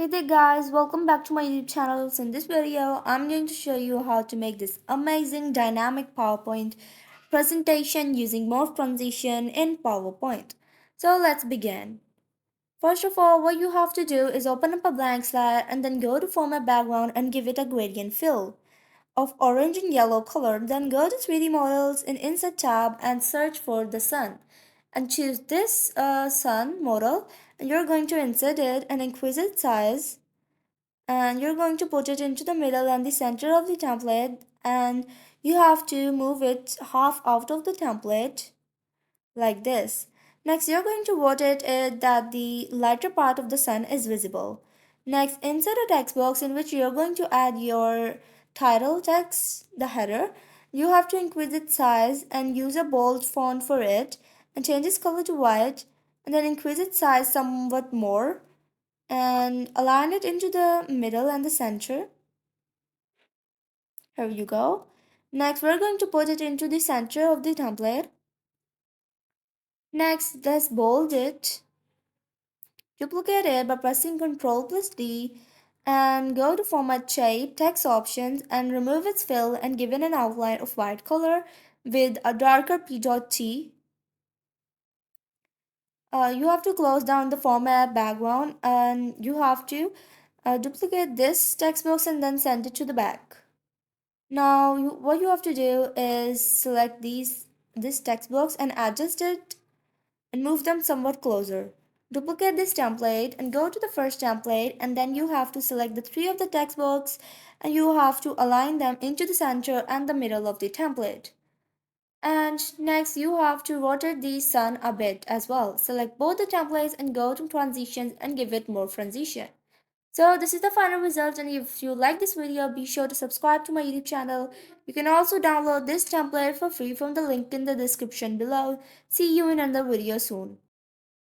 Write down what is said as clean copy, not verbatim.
Hey there guys, welcome back to my YouTube channel. So in this video, I'm going to show you how to make this amazing dynamic PowerPoint presentation using morph transition in PowerPoint. So let's begin. First of all, what you have to do is open up a blank slide and then go to format background and give it a gradient fill of orange and yellow color. Then go to 3D models in insert tab and search for the sun and choose this sun model, and you're going to insert it and increase its size, and you're going to put it into the middle and the center of the template, and you have to move it half out of the template like this. Next, you're going to rotate it that the lighter part of the sun is visible. Next, insert a text box in which you're going to add your title text, the header. You have to increase its size and use a bold font for it, and change its color to white, and then increase its size somewhat more and align it into the middle and the center. Here you go. Next, we're going to put it into the center of the template. Next, let's bold it. Duplicate it by pressing Ctrl plus D and go to Format Shape, Text Options, and remove its fill and give it an outline of white color with a darker P.T. You have to close down the format background, and you have to duplicate this text box and then send it to the back. Now, what you have to do is select this text box and adjust it and move them somewhat closer. Duplicate this template and go to the first template, and then you have to select the three of the text box and you have to align them into the center and the middle of the template. And next you have to rotate the sun a bit as well. Select both the templates and go to transitions and give it more transition. So this is the final result, and if you like this video, be sure to subscribe to my YouTube channel. You can also download this template for free from the link in the description below. See you in another video soon.